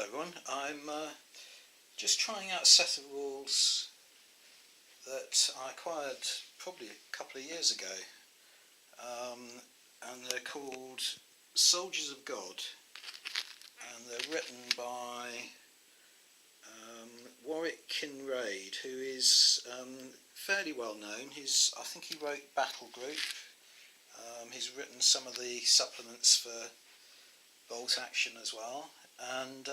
Hello everyone, I'm just trying out a set of rules that I acquired probably a couple of years ago, and they're called Soldiers of God, and they're written by Warwick Kinraid, who is fairly well known. I think he wrote Battle Group. He's written some of the supplements for Bolt Action as well, and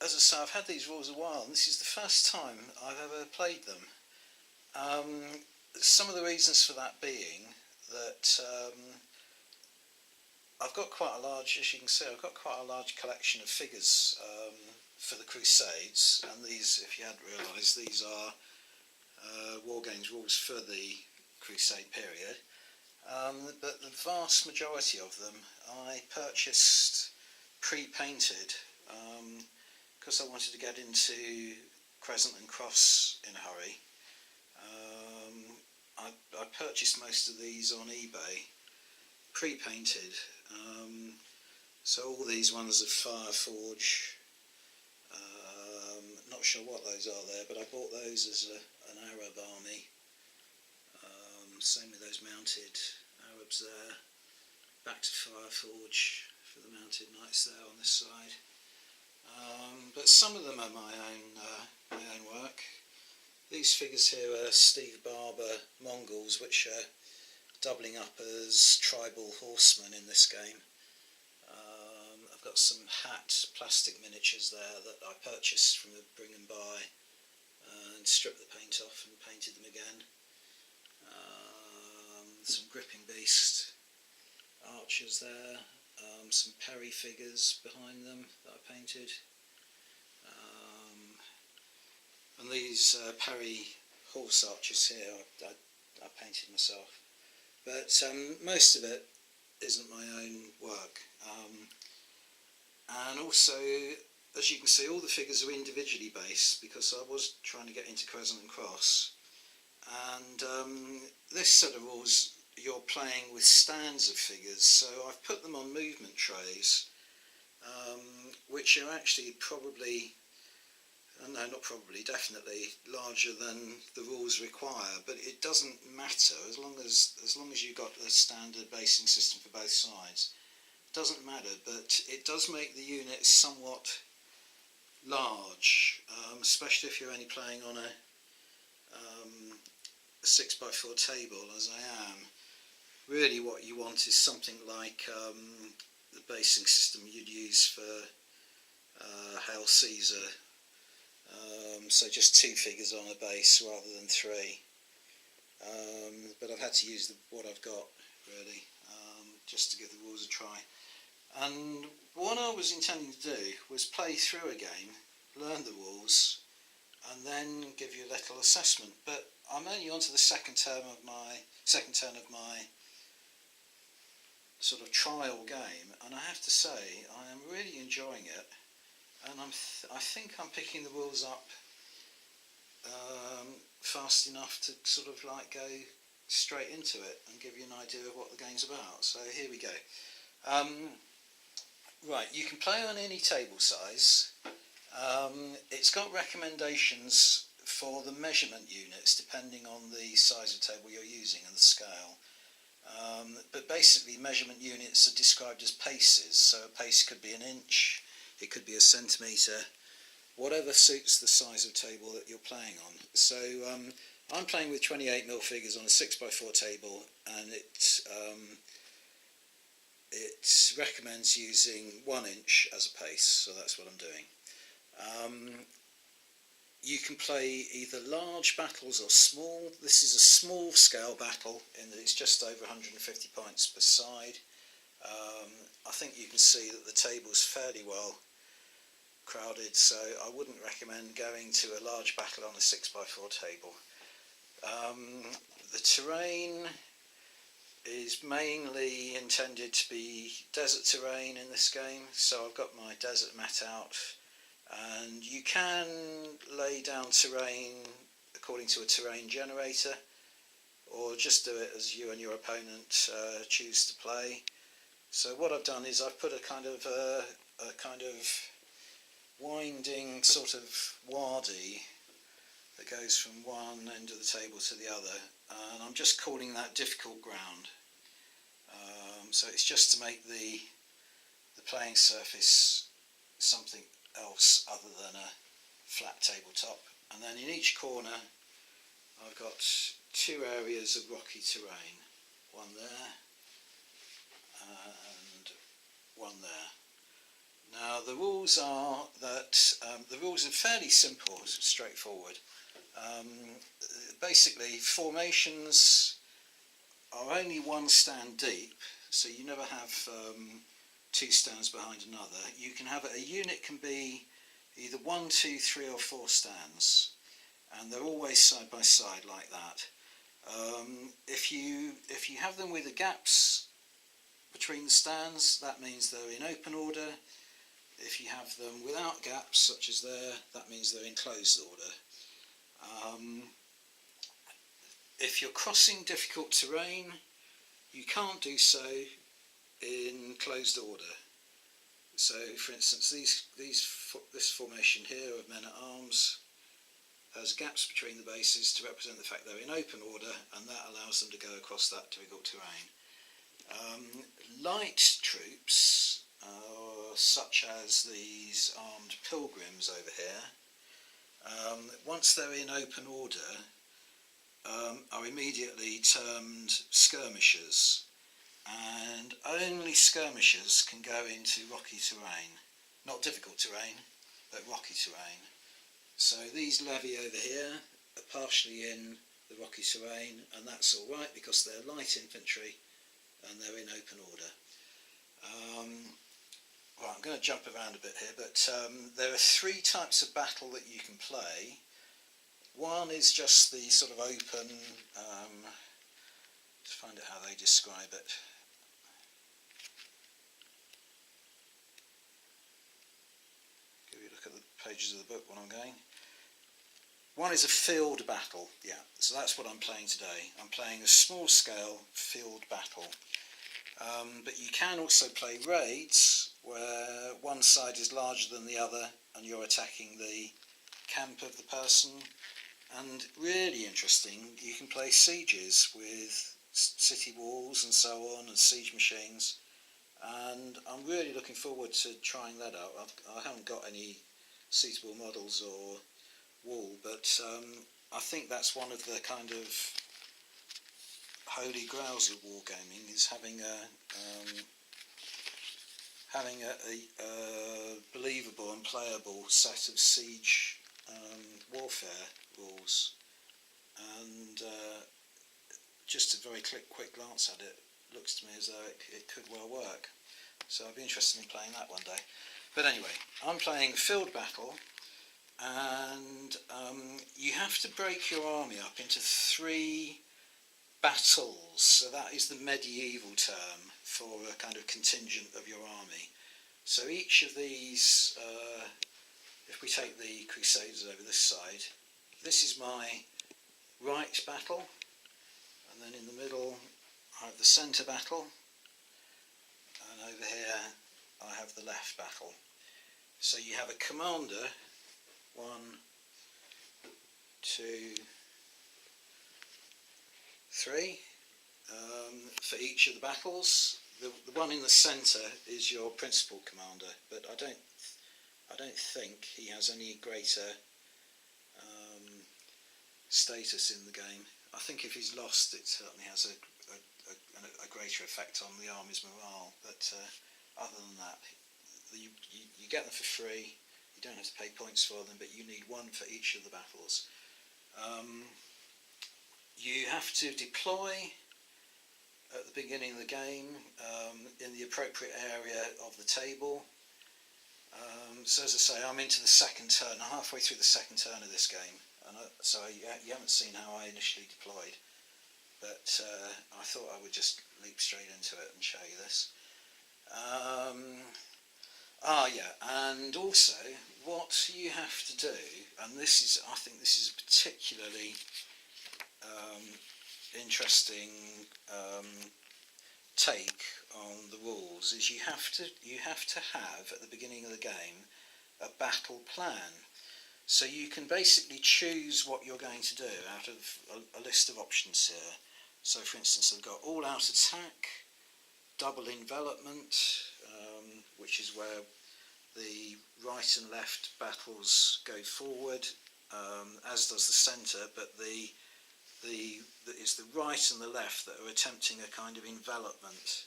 as I say, I've had these rules a while, and this is the first time I've ever played them. Some of the reasons for that being that I've got quite a large, as you can see, I've got quite a large collection of figures for the Crusades, and these, if you hadn't realised, these are War Games rules for the Crusade period. But the vast majority of them I purchased pre-painted because I wanted to get into Crescent and Cross in a hurry. I purchased most of these on eBay pre-painted, so all these ones are Fireforge. Not sure what those are there, but I bought those as an Arab army. Same with those mounted Arabs there. Back to Fireforge for the mounted knights there on this side. But some of them are my own work. These figures here are Steve Barber Mongols, which are doubling up as tribal horsemen in this game. I've got some hat plastic miniatures there that I purchased from the Bring and Buy and stripped the paint off and painted them again. Some Gripping Beast archers there, some Perry figures behind them that I painted, and these Perry horse archers here I painted myself, but most of it isn't my own work, and also, as you can see, all the figures are individually based because I was trying to get into Crescent and Cross. And this set of rules, you're playing with stands of figures, so I've put them on movement trays, which are actually definitely larger than the rules require, but it doesn't matter as long as you've got the standard basing system for both sides. It doesn't matter, but it does make the unit somewhat large, especially if you're only playing on a 6x4 table, as I am. Really what you want is something like the basing system you'd use for Hail Caesar, so just 2 figures on a base rather than 3, but I've had to use what I've got really, just to give the rules a try. And what I was intending to do was play through a game, learn the rules, and then give you a little assessment, but I'm only on to the second turn of my sort of trial game, and I have to say I am really enjoying it, and I think I'm picking the rules up fast enough to sort of like go straight into it and give you an idea of what the game's about. So here we go. Right, you can play on any table size. It's got recommendations for the measurement units depending on the size of table you're using and the scale. But basically measurement units are described as paces, so a pace could be an inch, it could be a centimetre, whatever suits the size of table that you're playing on. So I'm playing with 28mm figures on a 6x4 table, and it recommends using 1 inch as a pace, so that's what I'm doing. You can play either large battles or small. This is a small scale battle in that it's just over 150 points per side. I think you can see that the table's fairly well crowded, so I wouldn't recommend going to a large battle on a 6x4 table. The terrain is mainly intended to be desert terrain in this game, so I've got my desert mat out, and you can lay down terrain according to a terrain generator, or just do it as you and your opponent choose to play. So what I've done is I've put a kind of winding sort of wadi that goes from one end of the table to the other, and I'm just calling that difficult ground. So it's just to make the playing surface something else other than a flat tabletop. And then in each corner I've got two areas of rocky terrain, one there and one there. Now the rules are that the rules are fairly simple, straightforward. Basically, formations are only one stand deep, so you never have two stands behind another. You can have a unit can be either 1, 2, 3 or 4 stands, and they're always side by side like that. If you have them with the gaps between the stands, that means they're in open order. If you have them without gaps, such as there, that means they're in closed order. If you're crossing difficult terrain, you can't do so in closed order. So, for instance, this formation here of men at arms has gaps between the bases to represent the fact they're in open order, and that allows them to go across that difficult terrain. Light troops, such as these armed pilgrims over here, once they're in open order, are immediately termed skirmishers, and only skirmishers can go into rocky terrain, not difficult terrain, but rocky terrain. So these levy over here are partially in the rocky terrain, and that's all right because they're light infantry and they're in open order. Right, I'm going to jump around a bit here, but there are 3 types of battle that you can play. One is just the sort of open, let's find out how they describe it. Give you a look at the pages of the book when I'm going. One is a field battle, yeah, so that's what I'm playing today. I'm playing a small scale field battle. But you can also play raids where one side is larger than the other and you're attacking the camp of the person. And really interesting, you can play sieges with city walls and so on, and siege machines. And I'm really looking forward to trying that out. I haven't got any suitable models or wall, but I think that's one of the kind of holy grails of wargaming, is having a believable and playable set of siege warfare rules. And just a very quick glance at it, looks to me as though it could well work. So I'd be interested in playing that one day. But anyway, I'm playing field battle, and you have to break your army up into 3 battles. So that is the medieval term for a kind of contingent of your army. So each of these, if we take the Crusaders over this side, this is my right battle, and then in the middle I have the centre battle, and over here I have the left battle. So you have a commander, 1, 2, 3, for each of the battles. The one in the centre is your principal commander, but I don't think he has any greater status in the game. I think if he's lost, it certainly has a greater effect on the army's morale, but other than that, you get them for free. You don't have to pay points for them, but you need 1 for each of the battles. You have to deploy at the beginning of the game in the appropriate area of the table. So as I say, I'm into the second turn, halfway through the second turn of this game, and so you haven't seen how I initially deployed, but I thought I would just leap straight into it and show you this. And also what you have to do, and I think this is a particularly interesting take on the rules, is you have to have at the beginning of the game a battle plan. So you can basically choose what you're going to do out of a list of options here. So for instance, I've got all-out attack, double envelopment, which is where the right and left battles go forward, as does the centre, but it's the right and the left that are attempting a kind of envelopment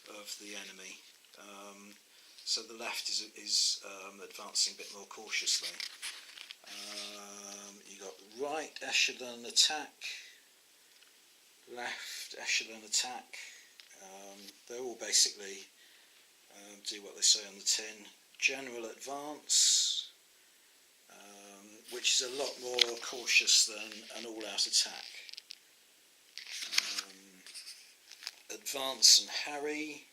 of the enemy. So the left is advancing a bit more cautiously. You've got right echelon attack, left echelon attack. They're all basically do what they say on the tin. General advance, which is a lot more cautious than an all-out attack. Advance and harry.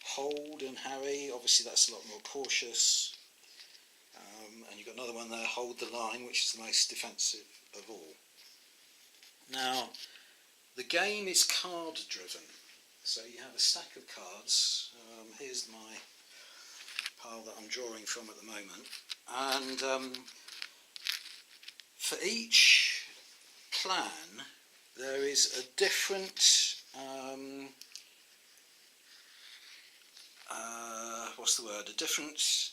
Hold and harry, obviously that's a lot more cautious. And you've got another one there, hold the line, which is the most defensive of all. Now, the game is card driven. So you have a stack of cards. Here's my pile that I'm drawing from at the moment. And for each plan, there is a different a different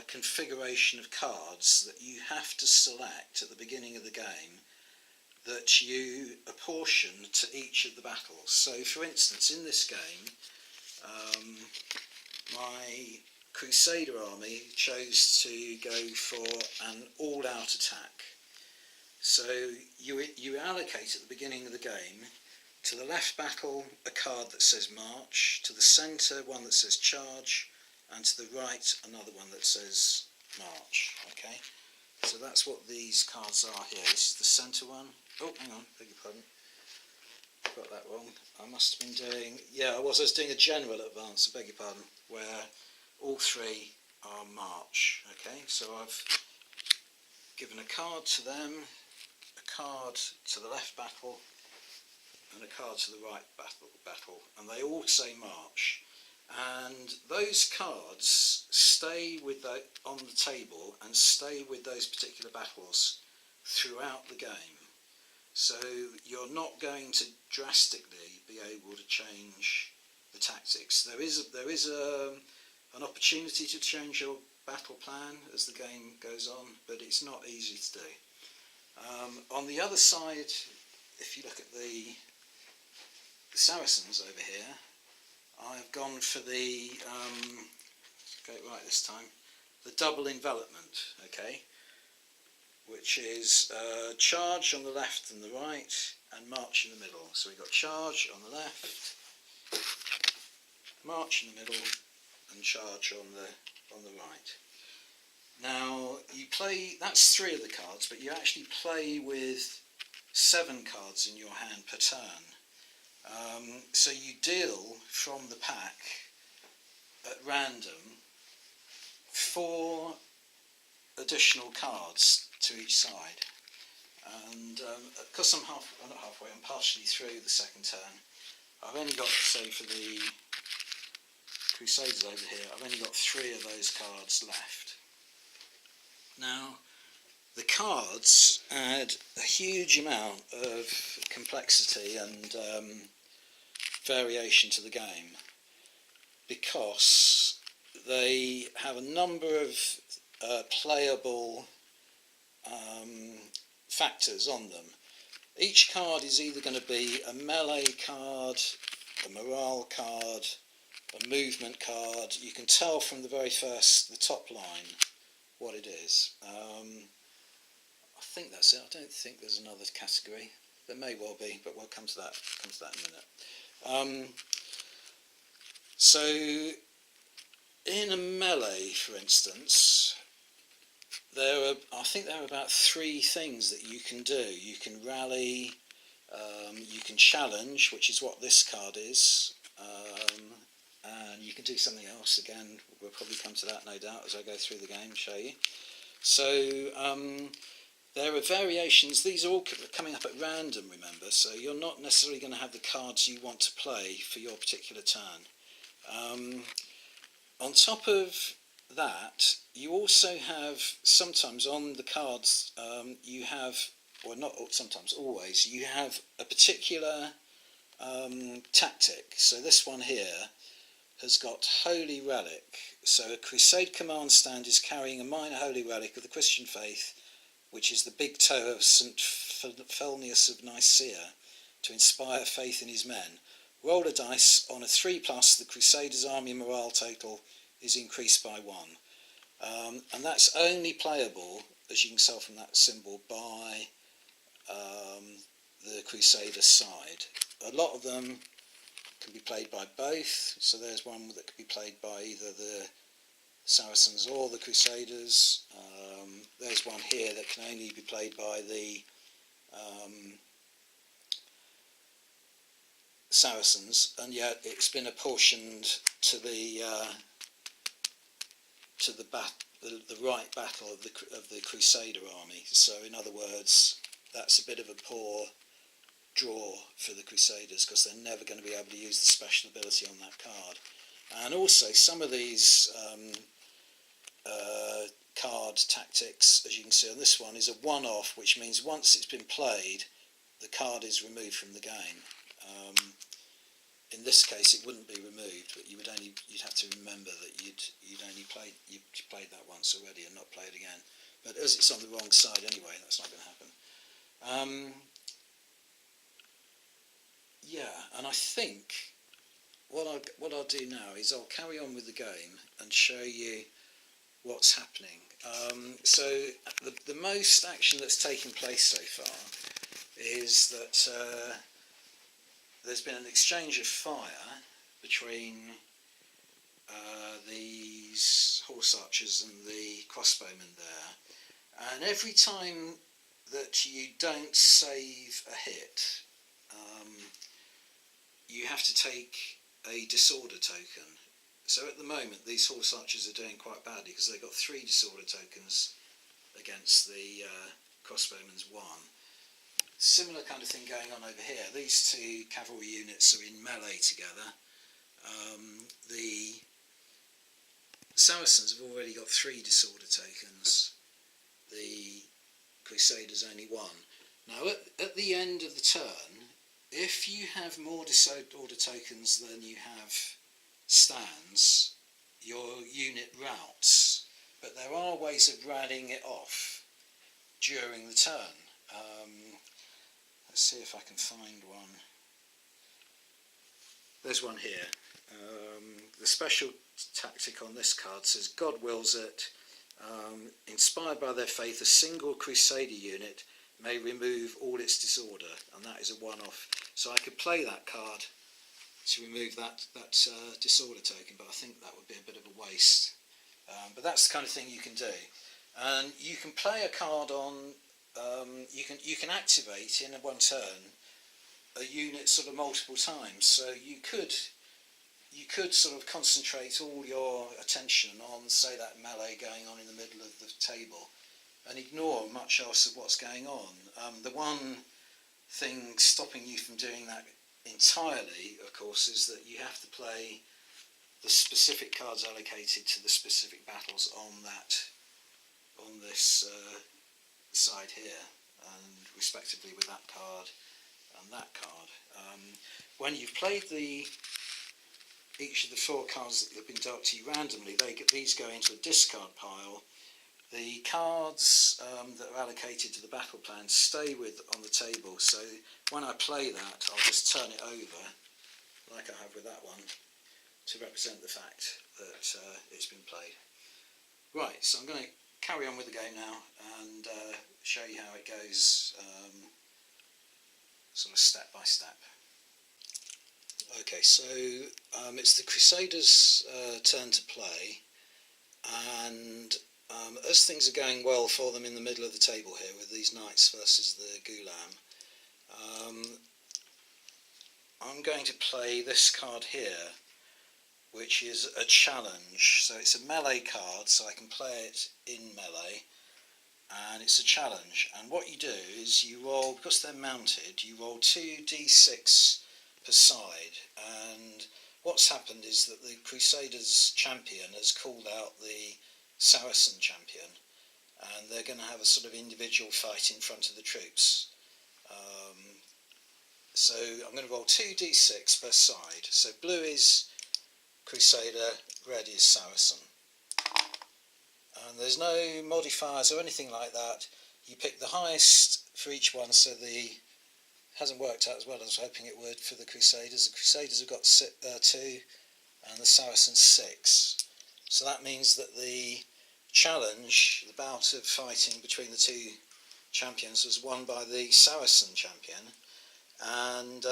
configuration of cards that you have to select at the beginning of the game that you apportion to each of the battles. So for instance, in this game, my Crusader army chose to go for an all-out attack. So you allocate at the beginning of the game to the left battle a card that says march, to the centre one that says charge, and to the right another one that says march. Okay, so that's what these cards are here. This is the centre one. Oh, hang on, beg your pardon. Got that wrong. I must have been doing, I was doing a general advance, I beg your pardon, where all three are march. Okay, so I've given a card to them, a card to the left battle, and a card to the right battle, and they all say march. And those cards stay with on the table and stay with those particular battles throughout the game. So you're not going to drastically be able to change the tactics. There is an opportunity to change your battle plan as the game goes on, but it's not easy to do. On the other side, if you look at the Saracens over here, I've gone for the, get it right this time, the double envelopment, okay, which is charge on the left and the right, and march in the middle. So we've got charge on the left, march in the middle, and charge on the right. Now you play, that's 3 of the cards, but you actually play with 7 cards in your hand per turn. So you deal from the pack at random 4 additional cards to each side, and because I'm not halfway, I'm partially through the second turn. I've only got, say for the Crusaders over here, I've only got 3 of those cards left. Now the cards add a huge amount of complexity and variation to the game, because they have a number of playable factors on them. Each card is either going to be a melee card, a morale card, a movement card. You can tell from the very first, the top line, what it is. I think that's it. I don't think there's another category. There may well be, but we'll come to that in a minute. So in a melee, for instance, I think there are about 3 things that you can do. You can rally, you can challenge, which is what this card is, and you can do something else. Again, we'll probably come to that, no doubt, as I go through the game, show you. So there are variations. These are all coming up at random, remember, so you're not necessarily going to have the cards you want to play for your particular turn. On top of that, you also have sometimes on the cards, you have, or not sometimes, always, you have a particular tactic. So this one here has got Holy Relic. So a Crusade command stand is carrying a minor holy relic of the Christian faith, which is the big toe of St. Felnius of Nicaea, to inspire faith in his men. Roll a dice. On a 3+, the Crusaders' army morale total is increased by 1. And that's only playable, as you can tell from that symbol, by the Crusader side. A lot of them can be played by both, so there's one that could be played by either the Saracens or the Crusaders. There's one here that can only be played by the Saracens, and yet it's been apportioned to the right battle of the Crusader army. So in other words, that's a bit of a poor draw for the Crusaders, because they're never going to be able to use the special ability on that card. And also some of these card tactics, as you can see on this one, is a one-off, which means once it's been played, the card is removed from the game. In this case, it wouldn't be removed, but you'd have to remember that you'd played that once already and not play it again. But as it's on the wrong side anyway, that's not going to happen. Yeah, and I think what I'll do now is I'll carry on with the game and show you what's happening. So the most action that's taken place so far is that there's been an exchange of fire between these horse archers and the crossbowmen there, and every time that you don't save a hit, you have to take a disorder token. So at the moment these horse archers are doing quite badly because they've got 3 disorder tokens against the crossbowmen's 1. Similar kind of thing going on over here. These 2 cavalry units are in melee together. The Saracens have already got 3 disorder tokens. The Crusaders only 1. Now at the end of the turn, if you have more disorder tokens than you have stands, your unit routs, but there are ways of rallying it off during the turn. Let's see if I can find one. There's one here. The special tactic on this card says, God wills it, inspired by their faith, a single Crusader unit may remove all its disorder, and that is a one-off. So I could play that card to remove that disorder token, but I think that would be a bit of a waste. But that's the kind of thing you can do. And you can play a card on, you can activate in one turn a unit sort of multiple times. So you could sort of concentrate all your attention on, say, that melee going on in the middle of the table, and ignore much else of what's going on. The one thing stopping you from doing that entirely, of course, is that you have to play the specific cards allocated to the specific battles on this side here, and respectively with that card and that card. When you've played each of the 4 cards that have been dealt to you randomly, these go into a discard pile. The cards that are allocated to the battle plan stay on the table, so when I play that, I'll just turn it over, like I have with that one, to represent the fact that it's been played. Right, so I'm going to carry on with the game now and show you how it goes, sort of step by step. Okay, so it's the Crusaders' turn to play, and as things are going well for them in the middle of the table here with these knights versus the Gulam, I'm going to play this card here, which is a challenge. So it's a melee card, so I can play it in melee, and it's a challenge. And what you do is you roll, because they're mounted, you roll 2d6 per side, and what's happened is that the Crusaders champion has called out the Saracen champion, and they're going to have a sort of individual fight in front of the troops. So I'm going to roll 2d6 per side. So blue is Crusader, red is Saracen. And there's no modifiers or anything like that. You pick the highest for each one, so the hasn't worked out as well as I was hoping it would for the Crusaders. The Crusaders have got 2 and the Saracens 6. So that means that the challenge, the bout of fighting between the two champions, was won by the Saracen champion, and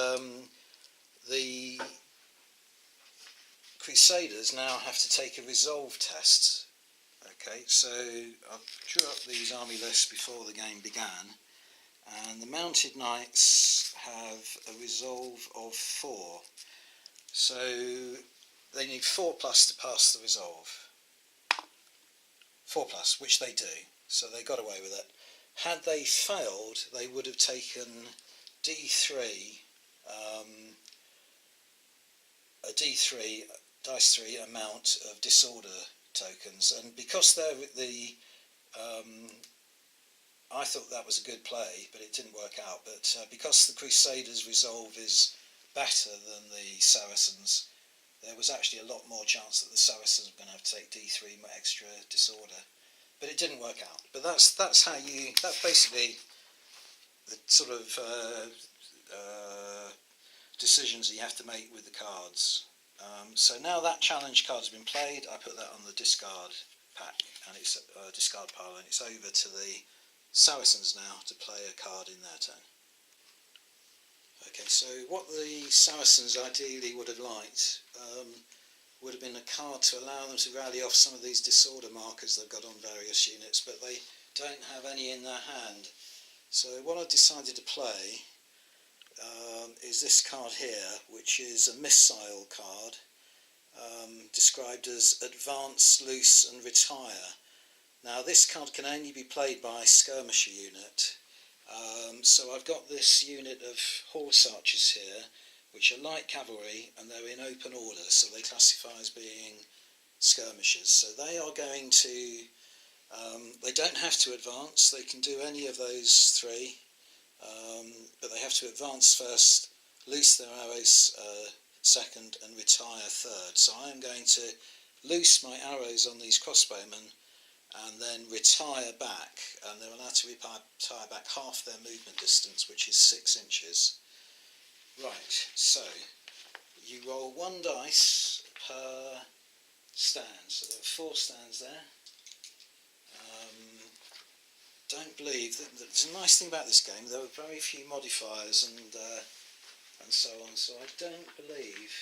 the Crusaders now have to take a resolve test. Okay, so I drew up these army lists before the game began, and the Mounted Knights have a resolve of 4. So they need 4+ to pass the resolve. 4+, which they do, so they got away with it. Had they failed, they would have taken D3, a D3, dice 3 amount of disorder tokens, and because they're the I thought that was a good play, but it didn't work out. But because the Crusaders' resolve is better than the Saracens, there was actually a lot more chance that the Saracens were going to have to take D3 extra disorder. But it didn't work out. But that's basically the sort of decisions that you have to make with the cards. So now that challenge card has been played, I put that on the discard pack, and it's discard pile, and it's over to the Saracens now to play a card in their turn. Okay, so what the Saracens ideally would have liked would have been a card to allow them to rally off some of these disorder markers they've got on various units, but they don't have any in their hand. So what I've decided to play is this card here, which is a missile card, described as Advance, Loose and Retire. Now this card can only be played by a skirmisher unit, so I've got this unit of horse archers here, which are light cavalry, and they're in open order, so they classify as being skirmishers. So they are going to, they don't have to advance, they can do any of those 3, but they have to advance first, loose their arrows second, and retire third. So I am going to loose my arrows on these crossbowmen and then retire back, and they're allowed to retire back half their movement distance, which is 6 inches. Right, so you roll 1 dice per stand, so there are 4 stands there. Don't believe that there's a nice thing about this game. There are very few modifiers and so on. So I don't believe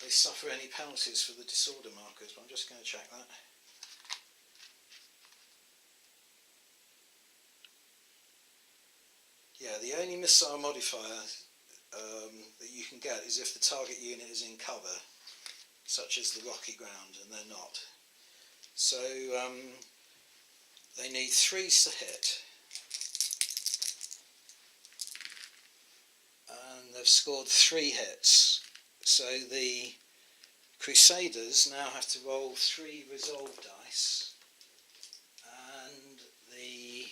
they suffer any penalties for the disorder markers. But I'm just going to check that. Yeah, the only missile modifier that you can get is if the target unit is in cover, such as the rocky ground, and they're not. So they need 3s to hit, and they've scored 3 hits. So the Crusaders now have to roll 3 resolve dice, and the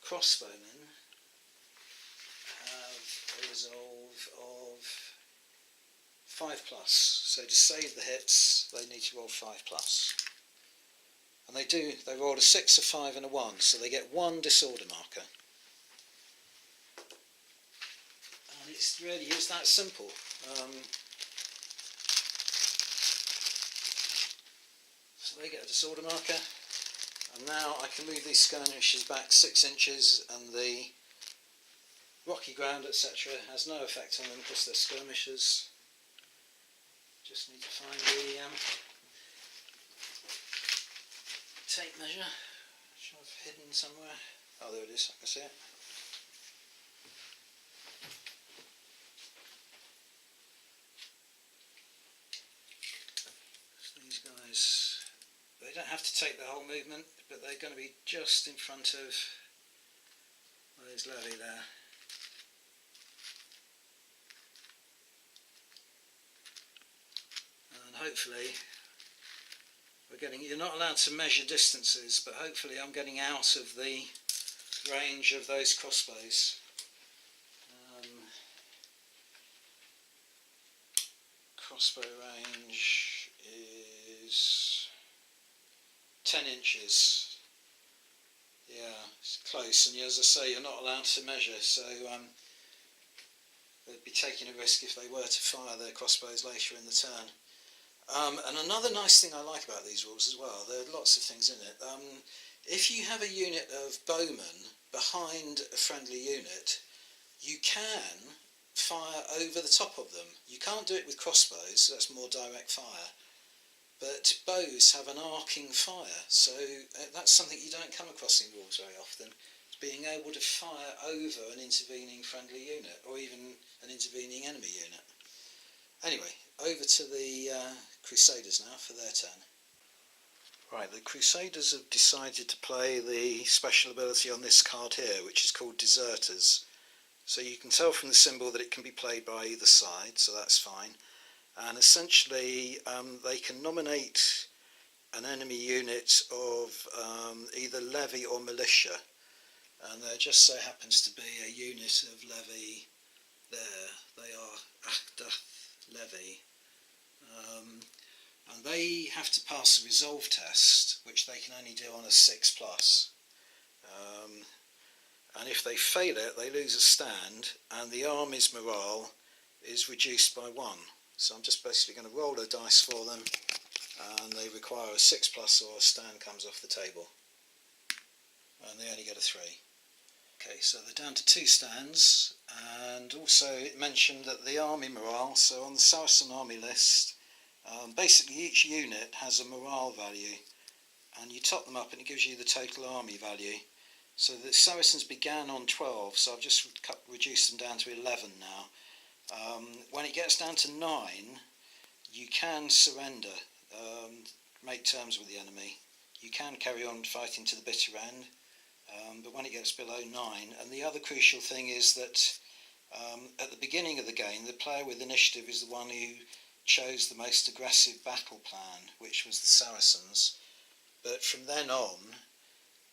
crossbowmen have a resolve of 5+. So to save the hits, they need to roll 5+. And they do, they rolled a 6, a 5 and a 1, so they get 1 disorder marker. And it's really is that simple. So they get a disorder marker, and now I can move these skirmishers back 6 inches, and the rocky ground, etc. has no effect on them because they're skirmishers. Just need to find the tape measure, which I've hidden somewhere. Oh, there it is, I can see it. So these guys, they don't have to take the whole movement, but they're going to be just in front of, well, there's Levy there. hopefully you're not allowed to measure distances, but hopefully I'm getting out of the range of those crossbows. Crossbow range is 10 inches. Yeah, it's close, and as I say, you're not allowed to measure, so they'd be taking a risk if they were to fire their crossbows later in the turn. And another nice thing I like about these rules as well, there are lots of things in it. If you have a unit of bowmen behind a friendly unit, you can fire over the top of them. You can't do it with crossbows, so that's more direct fire. But bows have an arcing fire, so that's something you don't come across in rules very often. Being able to fire over an intervening friendly unit, or even an intervening enemy unit. Anyway, over to the Crusaders now for their turn. Right, the Crusaders have decided to play the special ability on this card here, which is called Deserters. So you can tell from the symbol that it can be played by either side, so that's fine. And essentially they can nominate an enemy unit of either levy or militia. And there just so happens to be a unit of levy there. They are Achdath Levy. And they have to pass a resolve test, which they can only do on a 6+. And if they fail it, they lose a stand, and the army's morale is reduced by 1. So I'm just basically going to roll a dice for them, and they require a 6+ or a stand comes off the table. And they only get a 3. Okay, so they're down to 2 stands, and also it mentioned that the army morale, so on the Saracen army list, basically each unit has a morale value, and you top them up and it gives you the total army value. So the Saracens began on 12, so I've just reduced them down to 11 now. When it gets down to 9, you can surrender, make terms with the enemy. You can carry on fighting to the bitter end, but when it gets below 9, and the other crucial thing is that at the beginning of the game, the player with initiative is the one who chose the most aggressive battle plan, which was the Saracens. But from then on,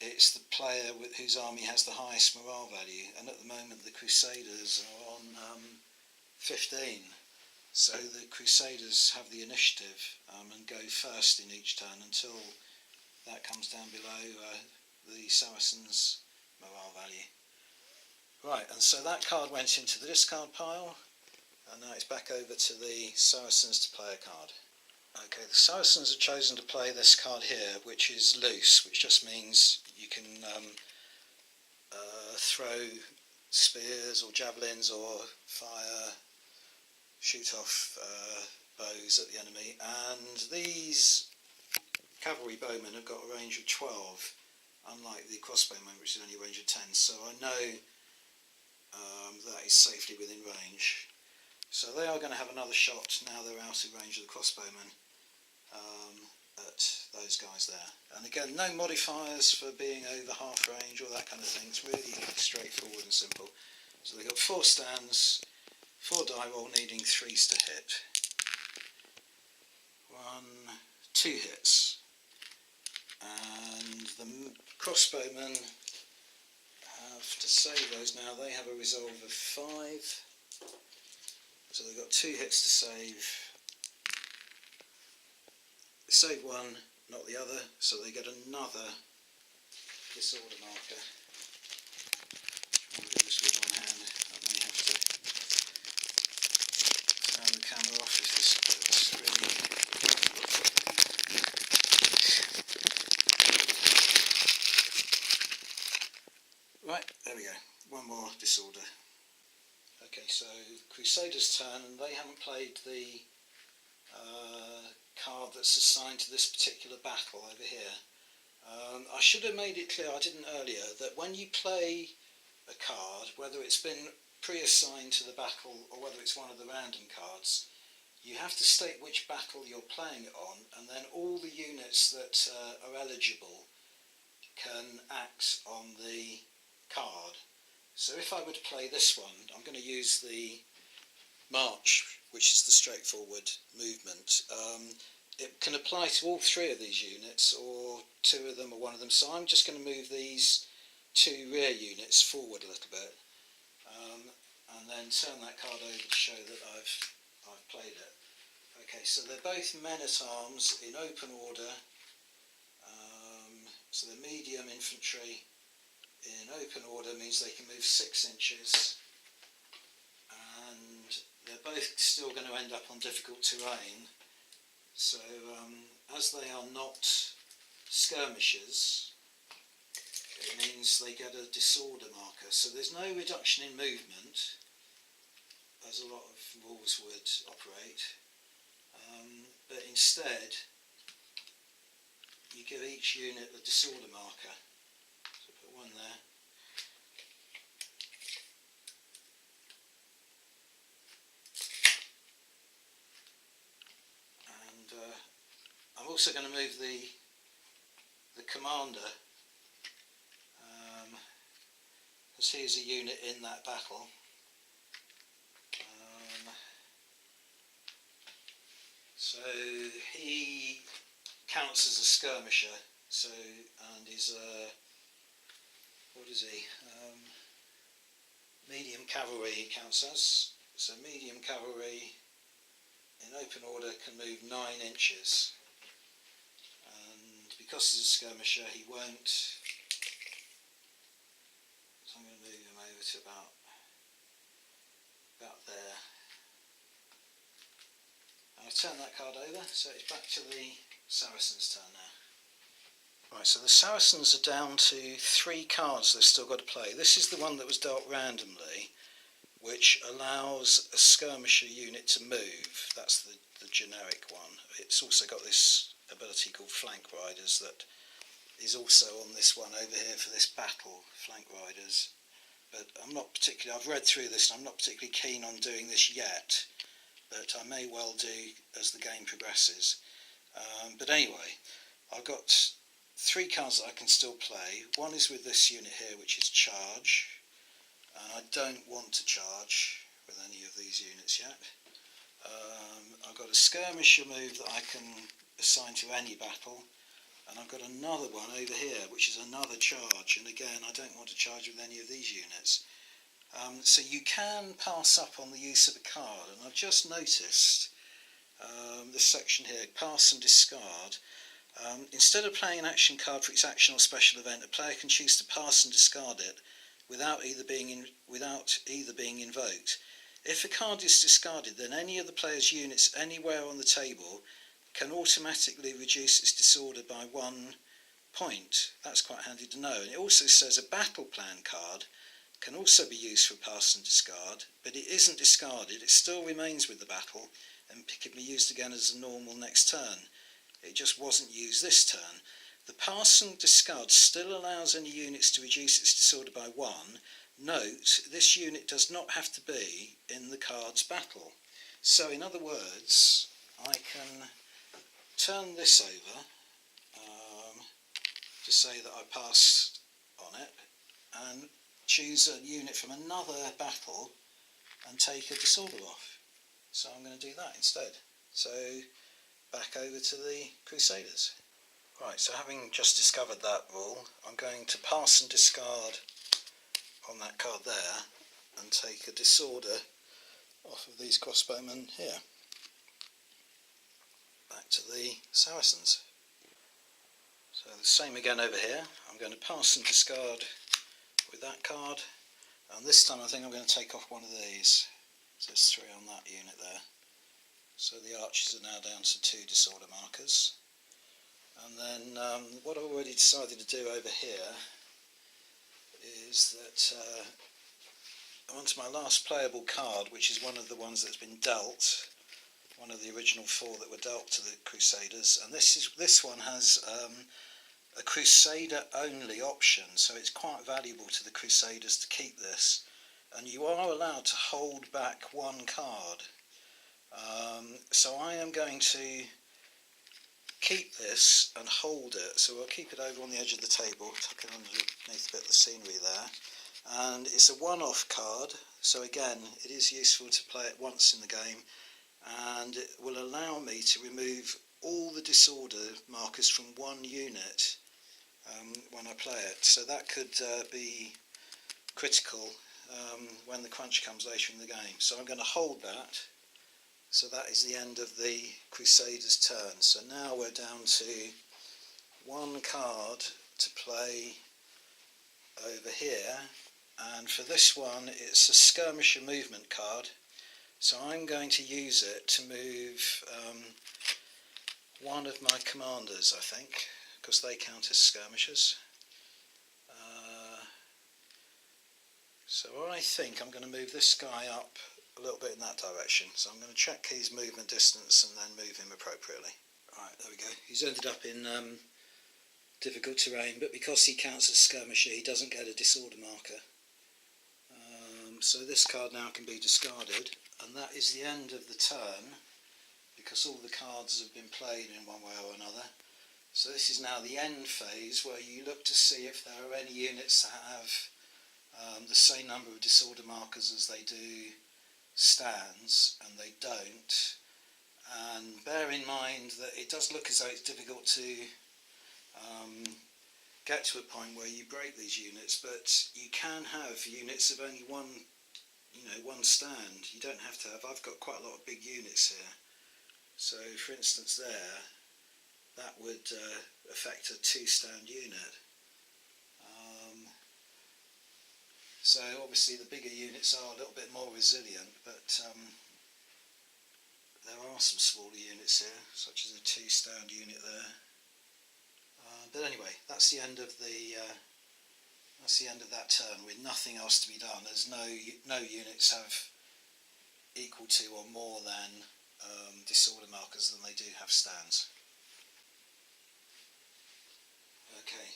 it's the player whose army has the highest morale value, and at the moment the Crusaders are on 15. So the Crusaders have the initiative and go first in each turn until that comes down below the Saracens' morale value. Right, and so that card went into the discard pile, and now it's back over to the Saracens to play a card. Okay, the Saracens have chosen to play this card here, which is loose, which just means you can throw spears or javelins or fire, shoot off bows at the enemy, and these cavalry bowmen have got a range of 12, unlike the crossbowmen, which is only a range of 10, so I know that is safely within range. So they are going to have another shot now they're out of range of the crossbowmen at those guys there. And again, no modifiers for being over half range or that kind of thing. It's really straightforward and simple. So they've got 4 stands, 4 die roll needing 3s to hit. 2 hits. And the crossbowmen have to save those now. They have a resolve of 5. So they've got 2 hits to save. They save 1, not the other, so they get another disorder marker. I'll do this with one hand. I may have to turn the camera off if this looks really... Right, there we go. 1 more disorder. Okay, so Crusaders' turn, and they haven't played the card that's assigned to this particular battle over here. I should have made it clear, I didn't earlier, that when you play a card, whether it's been pre-assigned to the battle or whether it's one of the random cards, you have to state which battle you're playing it on, and then all the units that are eligible can act on the card. So if I were to play this one, I'm going to use the March which is the straightforward movement. It can apply to all three of these units, or two of them or one of them. So I'm just going to move these two rear units forward a little bit, and then turn that card over to show that I've played it. Okay, so they're both men-at-arms in open order. So they're medium infantry in open order, means they can move 6 inches, and they're both still going to end up on difficult terrain. So as they are not skirmishers, it means they get a disorder marker. So there's no reduction in movement, as a lot of rules would operate, but instead you give each unit a disorder marker. So put one there. And I'm also going to move the commander, because he is a unit in that battle. So he counts as a skirmisher, so, and is what is he? Medium cavalry he counts as. So medium cavalry in open order can move 9 inches, and because he's a skirmisher he won't. So I'm going to move him over to about there. I'll turn that card over, so it's back to the Saracens' turn now. Right, so the Saracens are down to 3 cards they've still got to play. This is the one that was dealt randomly, which allows a skirmisher unit to move. That's the generic one. It's also got this ability called Flank Riders that is also on this one over here for this battle, Flank Riders. But I'm not particularly, I've read through this and I'm not particularly keen on doing this yet, but I may well do as the game progresses. But anyway, I've got 3 cards that I can still play. One is with this unit here, which is Charge, and I don't want to charge with any of these units yet. I've got a Skirmisher move that I can assign to any battle, and I've got another one over here, which is another Charge, and again I don't want to charge with any of these units. So you can pass up on the use of a card, and I've just noticed this section here, pass and discard. Instead of playing an action card for its action or special event, a player can choose to pass and discard it without either being invoked. If a card is discarded, then any of the player's units anywhere on the table can automatically reduce its disorder by 1 point. That's quite handy to know. And it also says a battle plan card can also be used for pass and discard, but it isn't discarded, it still remains with the battle and can be used again as a normal next turn. It just wasn't used this turn. The pass and discard still allows any units to reduce its disorder by 1. Note, this unit does not have to be in the card's battle. So in other words, I can turn this over to say that I passed on it, and choose a unit from another battle and take a disorder off. So I'm going to do that instead. So back over to the Crusaders. Right, so having just discovered that rule, I'm going to pass and discard on that card there and take a disorder off of these crossbowmen here. Back to the Saracens. So the same again over here. I'm going to pass and discard with that card, and this time I think I'm going to take off one of these. So there's 3 on that unit there. So the archers are now down to 2 disorder markers. And then what I've already decided to do over here is that I'm onto my last playable card, which is one of the ones that's been dealt, one of the original 4 that were dealt to the Crusaders, and this one has a Crusader only option, so it's quite valuable to the Crusaders to keep this, and you are allowed to hold back 1 card. So I am going to keep this and hold it, so I'll keep it over on the edge of the table, tuck it underneath a bit of the scenery there, and it's a one-off card, so again it is useful to play it once in the game, and it will allow me to remove all the disorder markers from one unit when I play it. So that could be critical when the crunch comes later in the game. So I'm going to hold that. So that is the end of the Crusaders' turn. So now we're down to one card to play over here, and for this one it's a skirmisher movement card, so I'm going to use it to move one of my commanders, I think, because they count as skirmishers. So I think I'm going to move this guy up a little bit in that direction, so I'm going to check his movement distance and then move him appropriately. Right, there we go. He's ended up in difficult terrain, but because he counts as skirmisher he doesn't get a disorder marker. So this card now can be discarded, and that is the end of the turn because all the cards have been played in one way or another. So this is now the end phase, where you look to see if there are any units that have the same number of disorder markers as they do stands, and they don't. And bear in mind that it does look as though it's difficult to get to a point where you break these units, but you can have units of only one stand. You don't have to have. I've got quite a lot of big units here. So, for instance, that would affect a 2-stand unit. So obviously the bigger units are a little bit more resilient, but there are some smaller units here, such as a 2-stand unit there. But anyway, that's the end of that turn, with nothing else to be done. There's no units have equal to or more than disorder markers than they do have stands. Okay.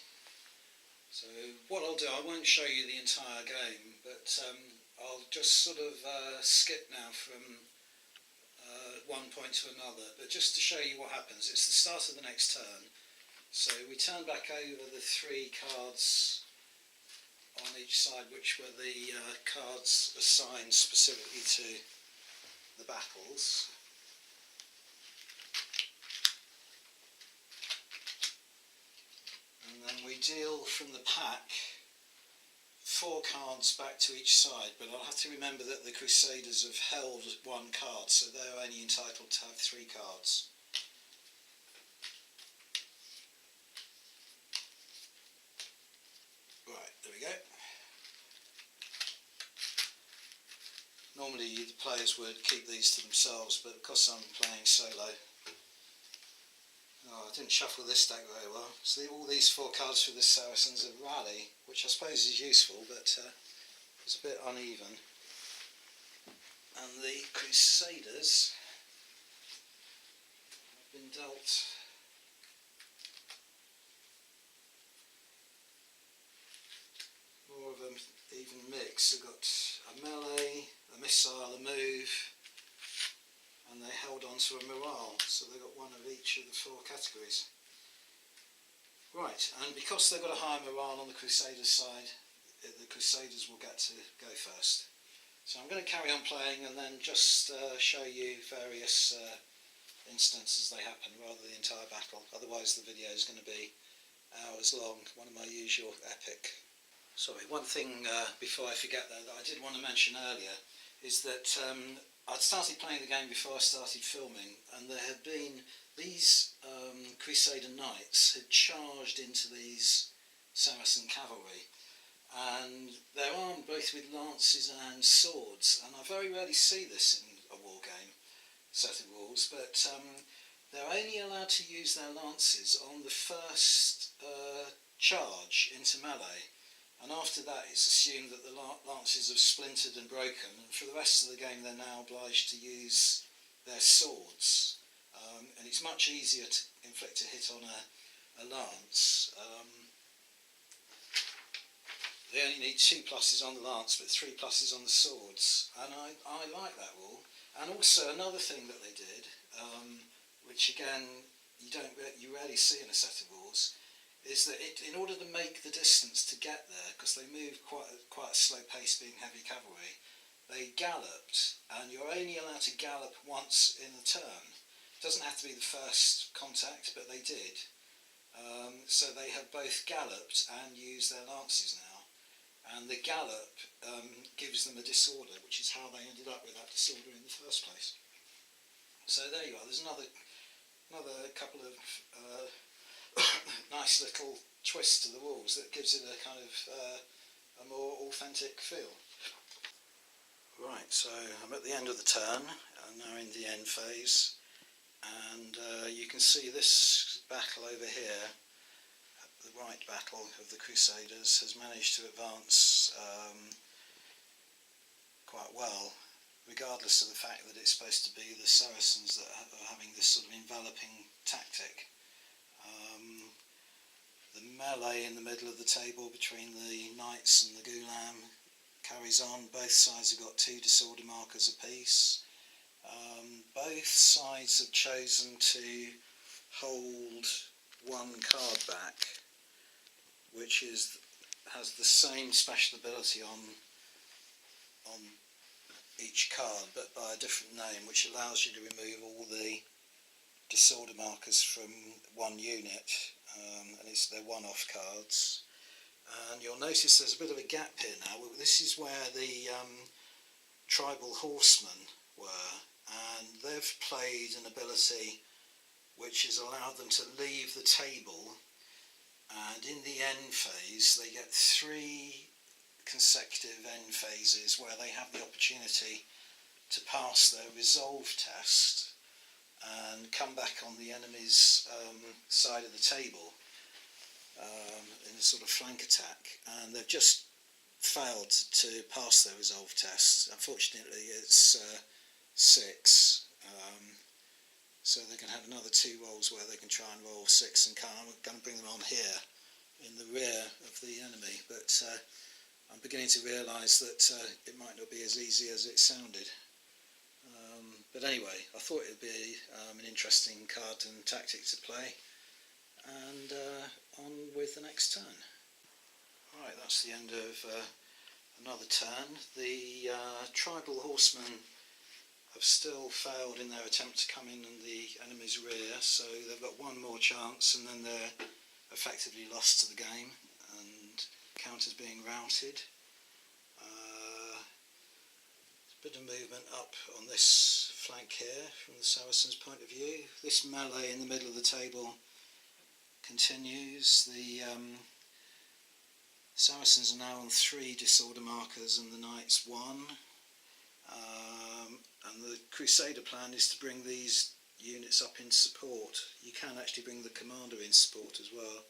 So what I'll do, I won't show you the entire game, but I'll just sort of skip now from one point to another, but just to show you what happens. It's the start of the next turn, so we turn back over the 3 cards on each side, which were the cards assigned specifically to the battles. And then we deal from the pack 4 cards back to each side, but I'll have to remember that the Crusaders have held 1 card, so they're only entitled to have 3 cards. Right, there we go. Normally the players would keep these to themselves, but because I'm playing solo, I didn't shuffle this deck very well. So all these 4 cards for the Saracens of Rally, which I suppose is useful, but it's a bit uneven. And the Crusaders have been dealt more of an even mix. They've got a melee, a missile, a move, and they held on to a morale, so they got 1 of each of the 4 categories. Right, and because they've got a higher morale on the Crusaders side, the Crusaders will get to go first. So I'm going to carry on playing and then just show you various instances they happen, rather than the entire battle. Otherwise the video is going to be hours long, one of my usual epic. Sorry, one thing before I forget though that I did want to mention earlier is that I'd started playing the game before I started filming, and there had been these Crusader knights had charged into these Saracen cavalry, and they're armed both with lances and swords, and I very rarely see this in a war game set of rules, but they're only allowed to use their lances on the first charge into melee. And after that it's assumed that the lances have splintered and broken, and for the rest of the game they're now obliged to use their swords. And it's much easier to inflict a hit on a lance. They only need 2 pluses on the lance but 3 pluses on the swords, and I like that rule. And also another thing that they did, which again you rarely see in a set of rules, is that in order to make the distance to get there, because they move quite a slow pace being heavy cavalry, they galloped, and you're only allowed to gallop once in a turn. It doesn't have to be the first contact, but they did. So they have both galloped and used their lances now, and the gallop gives them a disorder, which is how they ended up with that disorder in the first place. So there you are. There's another couple of nice little twists to the rules that gives it a kind of a more authentic feel. Right, so I'm at the end of the turn, I'm now in the end phase, and you can see this battle over here, the right battle of the Crusaders, has managed to advance quite well, regardless of the fact that it's supposed to be the Saracens that are having this sort of enveloping tactic. The melee in the middle of the table between the knights and the Gulam carries on. Both sides have got 2 disorder markers apiece. Both sides have chosen to hold 1 card back, which has the same special ability on each card, but by a different name, which allows you to remove all the disorder markers from 1 unit, and they're one-off cards. And you'll notice there's a bit of a gap here now. This is where the tribal horsemen were, and they've played an ability which has allowed them to leave the table, and in the end phase they get 3 consecutive end phases where they have the opportunity to pass their resolve test and come back on the enemy's side of the table in a sort of flank attack, and they've just failed to pass their resolve test. Unfortunately it's 6, so they can have another 2 rolls where they can try and roll 6 and I'm going to bring them on here in the rear of the enemy, but I'm beginning to realise that it might not be as easy as it sounded. But anyway, I thought it would be an interesting card and tactic to play, and on with the next turn. Right, that's the end of another turn. The tribal horsemen have still failed in their attempt to come in the enemy's rear, so they've got 1 more chance and then they're effectively lost to the game and count as being routed. There's a bit of movement up on this flank here from the Saracens' point of view. This melee in the middle of the table continues. The Saracens are now on 3 disorder markers and the Knights 1. And the Crusader plan is to bring these units up in support. You can actually bring the commander in support as well.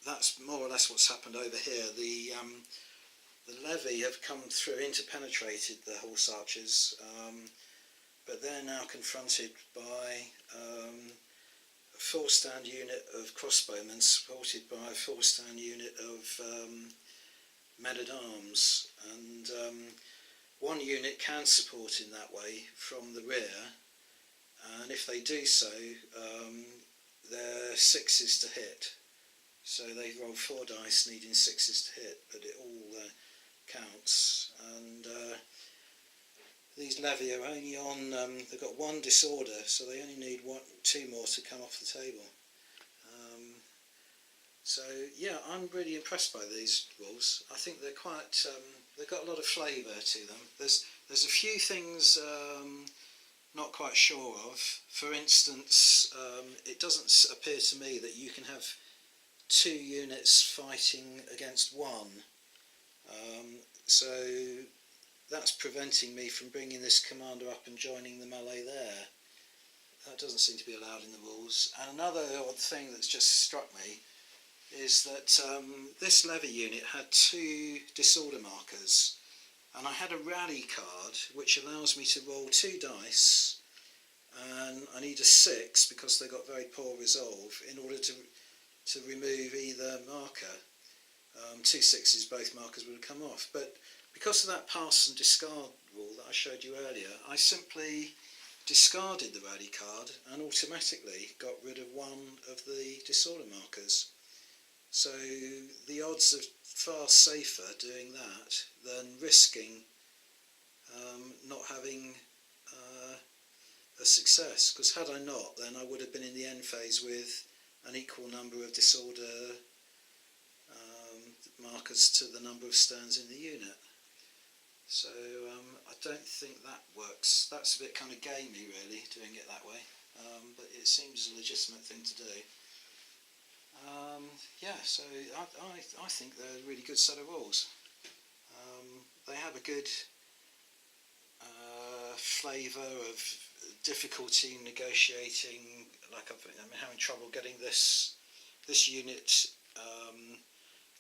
That's more or less what's happened over here. The levy have come through, interpenetrated the horse archers, but they're now confronted by a 4-stand unit of crossbowmen supported by a 4-stand unit of men-at-arms, and 1 unit can support in that way from the rear, and if they do so, they're 6s to hit. So they roll 4 dice needing 6s to hit, but it all counts. And these levy are only on, they've got 1 disorder, so they only need 2 more to come off the table. So yeah, I'm really impressed by these rules. I think they're quite, they've got a lot of flavour to them. There's a few things not quite sure of. For instance, it doesn't appear to me that you can have 2 units fighting against 1. So that's preventing me from bringing this commander up and joining the melee there. That doesn't seem to be allowed in the rules. And another odd thing that's just struck me is that this levy unit had 2 disorder markers, and I had a rally card which allows me to roll 2 dice, and I need a 6 because they got very poor resolve in order to remove either marker. 2 6s, both markers would have come off, but because of that pass and discard rule that I showed you earlier, I simply discarded the rally card and automatically got rid of 1 of the disorder markers. So the odds are far safer doing that than risking not having a success. Because had I not, then I would have been in the end phase with an equal number of disorder markers to the number of stands in the unit. So I don't think that works. That's a bit kind of gamey, really, doing it that way. But it seems a legitimate thing to do. Yeah, so I think they're a really good set of rules. They have a good flavour of difficulty negotiating. Like I'm having trouble getting this unit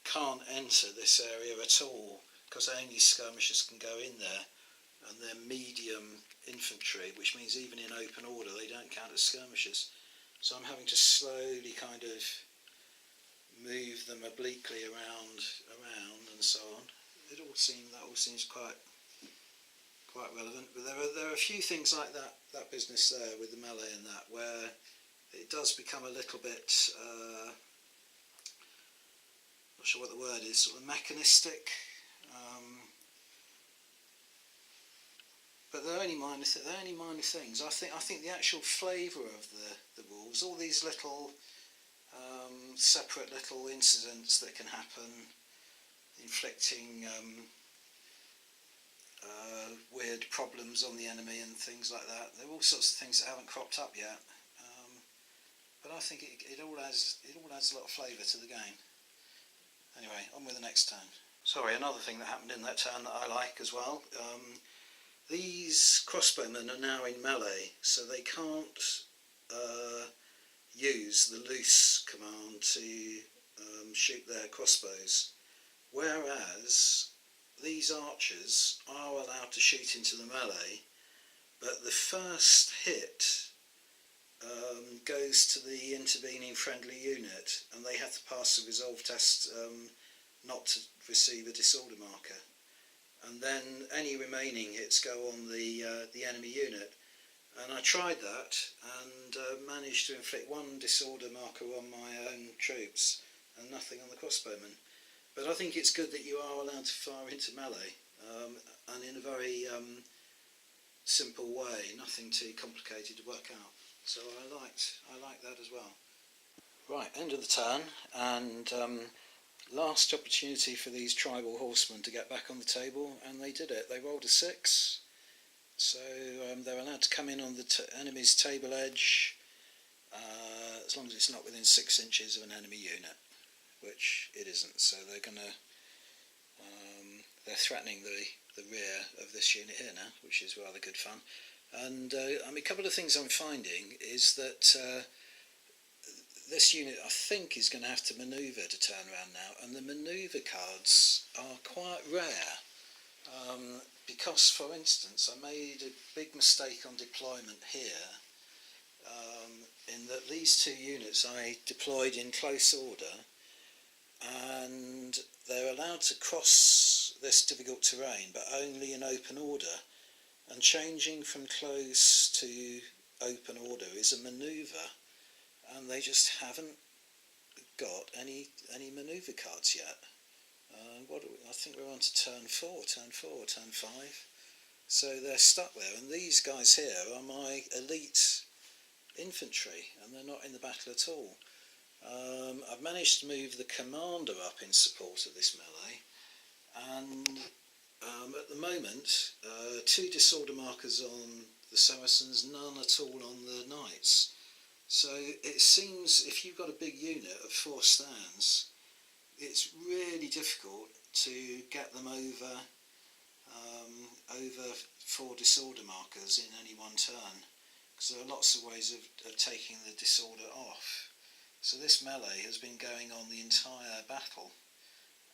can't enter this area at all because only skirmishers can go in there, and they're medium infantry, which means even in open order they don't count as skirmishers. So I'm having to slowly kind of move them obliquely around and so on. That all seems quite relevant. But there are a few things like that business there with the melee and that where it does become a little bit not sure what the word is, sort of mechanistic. But they're only minor things. I think the actual flavour of the rules, all these little separate little incidents that can happen, inflicting weird problems on the enemy and things like that. There are all sorts of things that haven't cropped up yet. But I think it all adds a lot of flavour to the game. Anyway, on with the next turn. Sorry, another thing that happened in that turn that I like as well. These crossbowmen are now in melee, so they can't use the loose command to shoot their crossbows, whereas these archers are allowed to shoot into the melee, but the first hit goes to the intervening friendly unit, and they have to pass the resolve test not to receive a disorder marker. And then any remaining hits go on the enemy unit. And I tried that and managed to inflict one disorder marker on my own troops and nothing on the crossbowmen. But I think it's good that you are allowed to fire into melee, and in a very simple way, nothing too complicated to work out. So I liked that as well. Right, end of the turn, and last opportunity for these tribal horsemen to get back on the table, and they did it. They rolled a 6, so they're allowed to come in on the enemy's table edge as long as it's not within 6 inches of an enemy unit, which it isn't. So they're threatening the rear of this unit here now, which is rather good fun. And a couple of things I'm finding is that this unit, I think, is going to have to manoeuvre to turn around now, and the manoeuvre cards are quite rare. Because, for instance, I made a big mistake on deployment here, in that these two units I deployed in close order, and they're allowed to cross this difficult terrain, but only in open order. And changing from close to open order is a manoeuvre, and they just haven't got any manoeuvre cards yet. I think we're on to turn 4, turn 5. So they're stuck there, and these guys here are my elite infantry, and they're not in the battle at all. I've managed to move the commander up in support of this melee, and at the moment 2 disorder markers on the Saracens, none at all on the Knights. So it seems if you've got a big unit of 4 stands, it's really difficult to get them over 4 disorder markers in any one turn, because there are lots of ways of taking the disorder off. So this melee has been going on the entire battle,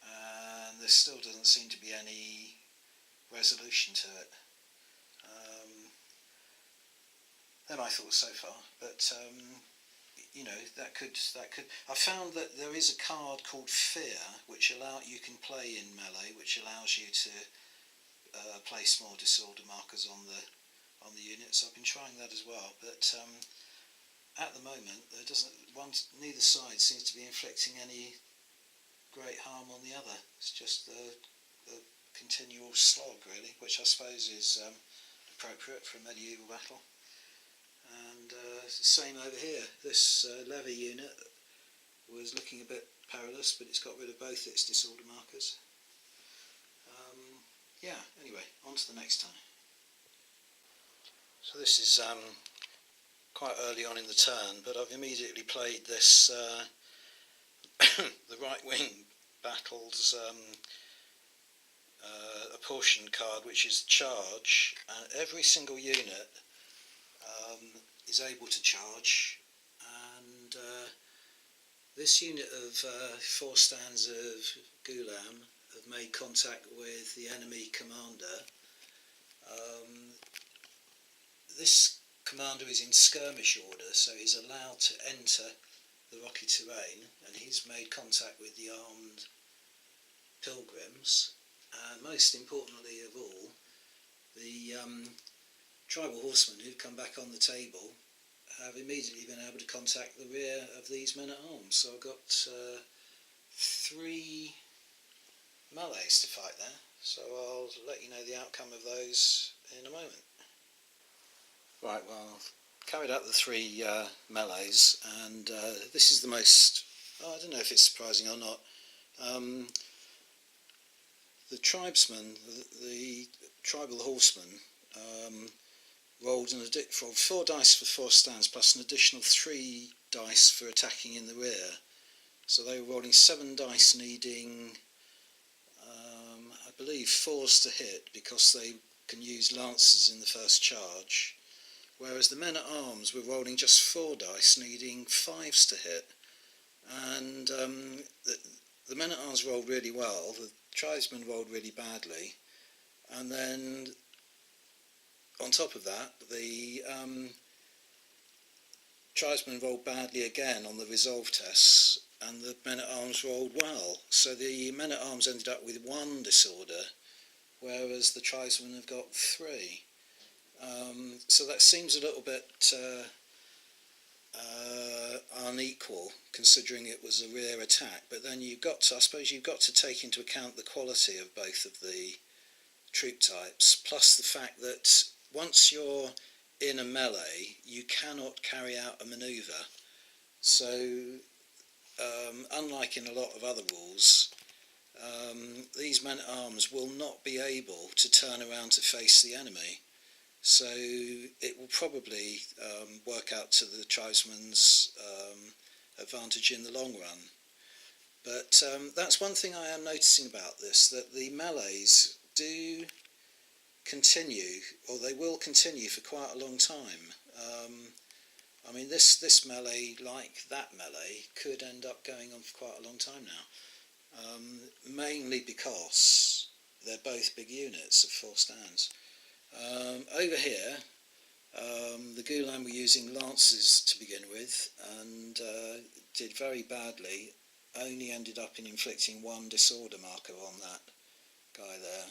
and there still doesn't seem to be any resolution to it. They're my thoughts so far, but that could. I found that there is a card called Fear, which you can play in melee, which allows you to place more disorder markers on the unit. So I've been trying that as well, but at the moment neither side seems to be inflicting any great harm on the other. It's just the continual slog, really, which I suppose is appropriate for a medieval battle. And same over here. This levy unit was looking a bit perilous, but it's got rid of both its disorder markers. Yeah, anyway, on to the next time. So this is quite early on in the turn, but I've immediately played this the right wing battles apportioned card, which is charge, and every single unit is able to charge, and this unit of 4 stands of Ghulam have made contact with the enemy commander. This commander is in skirmish order, so he's allowed to enter the rocky terrain, and he's made contact with the armed pilgrims, and most importantly of all, the tribal horsemen who've come back on the table have immediately been able to contact the rear of these men-at-arms. So I've got 3 melees to fight there, so I'll let you know the outcome of those in a moment. Right, well, I've carried out the 3 melees, and this is the most, I don't know if it's surprising or not, the tribesmen, the tribal horsemen, rolled 4 dice for 4 stands plus an additional 3 dice for attacking in the rear. So they were rolling 7 dice, needing I believe 4s to hit, because they can use lances in the first charge, whereas the men-at-arms were rolling just 4 dice, needing 5s to hit. And the men-at-arms rolled really well, the tribesmen rolled really badly, and then on top of that, the tribesmen rolled badly again on the resolve tests, and the men-at-arms rolled well. So the men-at-arms ended up with 1 disorder, whereas the tribesmen have got 3. So that seems a little bit unequal, considering it was a rear attack. But then I suppose you've got to take into account the quality of both of the troop types, plus the fact that once you're in a melee, you cannot carry out a manoeuvre. So unlike in a lot of other rules, these men-at-arms will not be able to turn around to face the enemy. So it will probably work out to the tribesmen's advantage in the long run. But that's one thing I am noticing about this, that the melees do continue, or they will continue for quite a long time. I mean, this melee, like that melee, could end up going on for quite a long time now, mainly because they're both big units of 4 stands. Over here, the Ghulam were using lances to begin with, and did very badly, only ended up in inflicting 1 disorder marker on that guy there,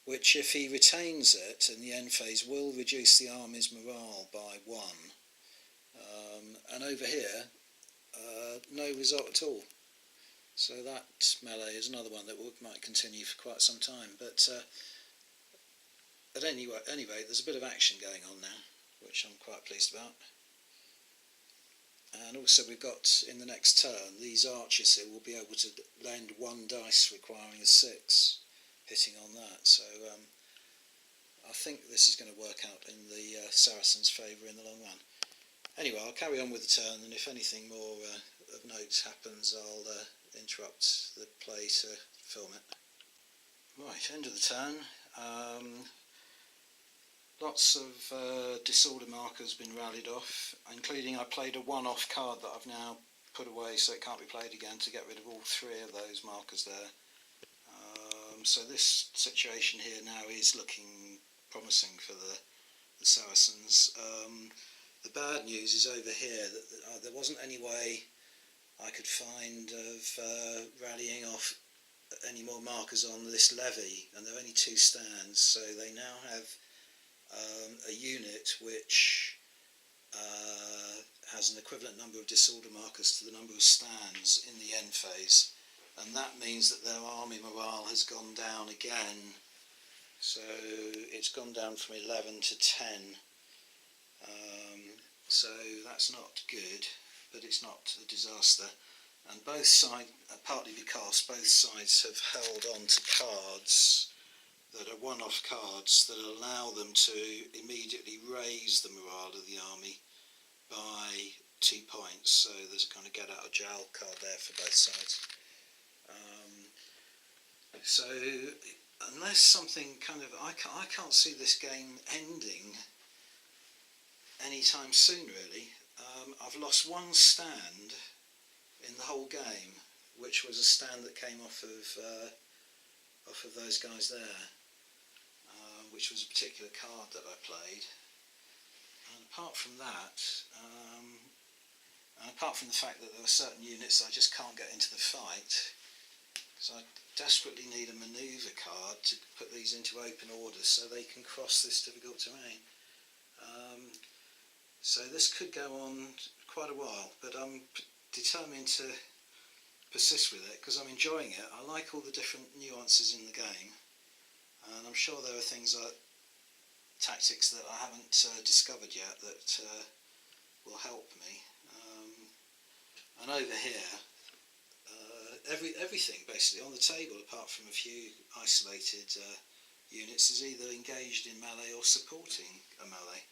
which, if he retains it in the end phase, will reduce the army's morale by 1. And over here, no result at all. So that melee is another one that might continue for quite some time. But at any rate, there's a bit of action going on now, which I'm quite pleased about. And also we've got, in the next turn, these archers here will be able to lend 1 dice requiring a 6, hitting on that. So I think this is going to work out in the Saracens' favour in the long run. Anyway, I'll carry on with the turn, and if anything more of note happens, I'll interrupt the play to film it. Right, end of the turn. Lots of disorder markers been rallied off, including I played a 1-off card that I've now put away so it can't be played again, to get rid of all 3 of those markers there. So this situation here now is looking promising for the Saracens. The bad news is over here, that there wasn't any way I could find of rallying off any more markers on this levy, and there are only 2 stands, so they now have a unit which has an equivalent number of disorder markers to the number of stands in the end phase, and that means that their army morale has gone down again. So it's gone down from 11 to 10. So that's not good, but it's not a disaster. And both sides, partly because both sides have held on to cards that are one-off cards that allow them to immediately raise the morale of the army by 2 points. So there's a kind of get out of jail card there for both sides. So unless something kind of, I can't see this game ending anytime soon, really. I've lost one stand in the whole game, which was a stand that came off of those guys there, which was a particular card that I played. And apart from that, and apart from the fact that there are certain units I just can't get into the fight, so I desperately need a manoeuvre card to put these into open order so they can cross this difficult terrain. So this could go on quite a while, but I'm determined to persist with it because I'm enjoying it. I like all the different nuances in the game, and I'm sure there are things like tactics that I haven't discovered yet that will help me. And over here, everything basically on the table, apart from a few isolated units, is either engaged in melee or supporting a melee.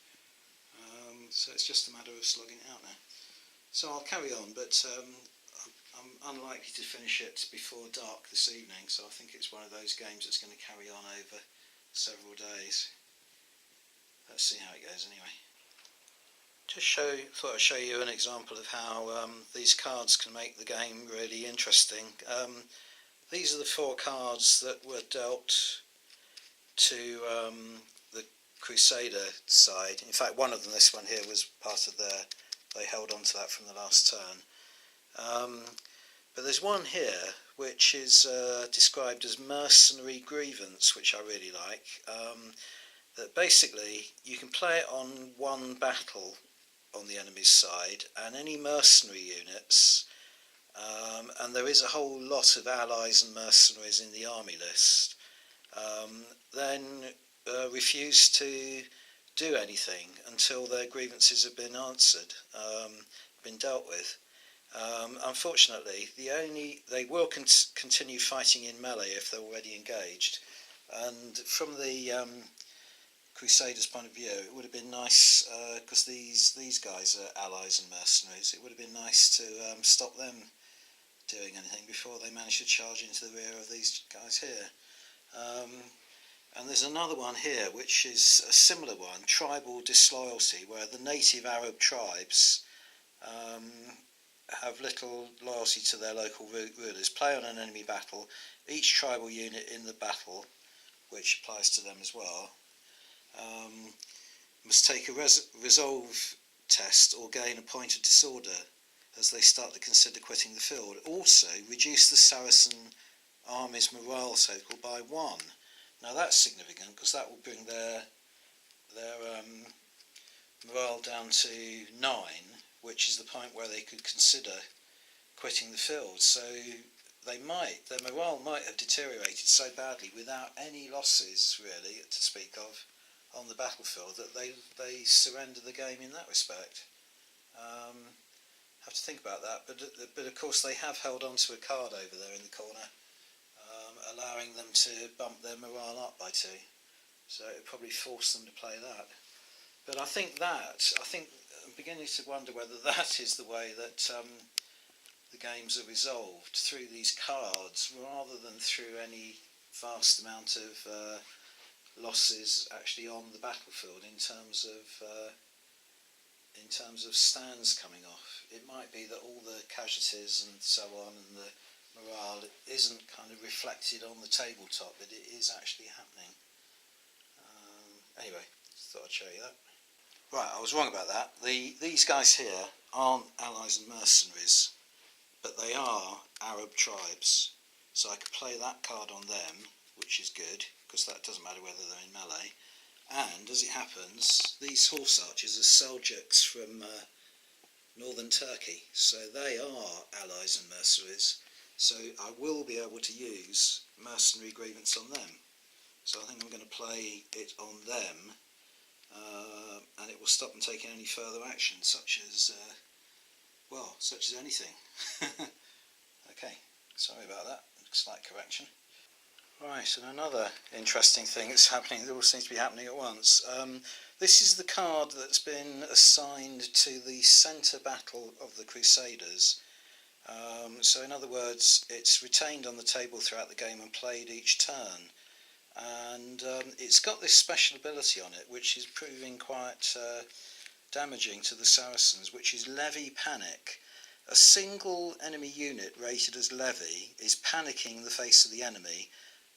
So it's just a matter of slugging it out now. So I'll carry on, but I'm unlikely to finish it before dark this evening, so I think it's one of those games that's going to carry on over several days. Let's see how it goes anyway. Thought I'd show you an example of how these cards can make the game really interesting. These are the 4 cards that were dealt to the Crusader side. In fact, one of them, this one here, was part of their, they held on to that from the last turn. But there's one here which is described as Mercenary Grievance, which I really like. That basically you can play it on one battle on the enemy's side, and any mercenary units, and there is a whole lot of allies and mercenaries in the army list, then refuse to do anything until their grievances have been answered, been dealt with. Unfortunately, they will continue fighting in melee if they're already engaged, and from the Crusaders' point of view, it would have been nice, because these guys are allies and mercenaries, it would have been nice to stop them doing anything before they managed to charge into the rear of these guys here. And there's another one here which is a similar one, Tribal Disloyalty, where the native Arab tribes have little loyalty to their local rulers. Play on an enemy battle, each tribal unit in the battle, which applies to them as well, must take a resolve test or gain a point of disorder as they start to consider quitting the field. Also, reduce the Saracen army's morale total by 1. Now that's significant because that will bring their morale down to 9, which is the point where they could consider quitting the field. So their morale might have deteriorated so badly without any losses really to speak of on the battlefield that they surrender the game in that respect. Have to think about that, but of course they have held on to a card over there in the corner, allowing them to bump their morale up by 2. So it probably forced them to play that. But I think I'm beginning to wonder whether that is the way that the games are resolved, through these cards rather than through any vast amount of losses actually on the battlefield in terms of stands coming off. It might be that all the casualties and so on and the morale isn't kind of reflected on the tabletop, but it is actually happening. Anyway, just thought I'd show you that. Right, I was wrong about that. These guys here aren't allies and mercenaries, but they are Arab tribes. So I could play that card on them, which is good, because that doesn't matter whether they're in melee. And as it happens, these horse archers are Seljuks from northern Turkey, so they are allies and mercenaries. So I will be able to use mercenary agreements on them. So I think I'm going to play it on them, and it will stop them taking any further action, such as anything. Okay, sorry about that, slight correction. Right, and another interesting thing that's happening, that all seems to be happening at once. This is the card that's been assigned to the centre battle of the Crusaders. So in other words, it's retained on the table throughout the game and played each turn. And it's got this special ability on it, which is proving quite damaging to the Saracens, which is Levy Panic. A single enemy unit rated as Levy is panicking in the face of the enemy.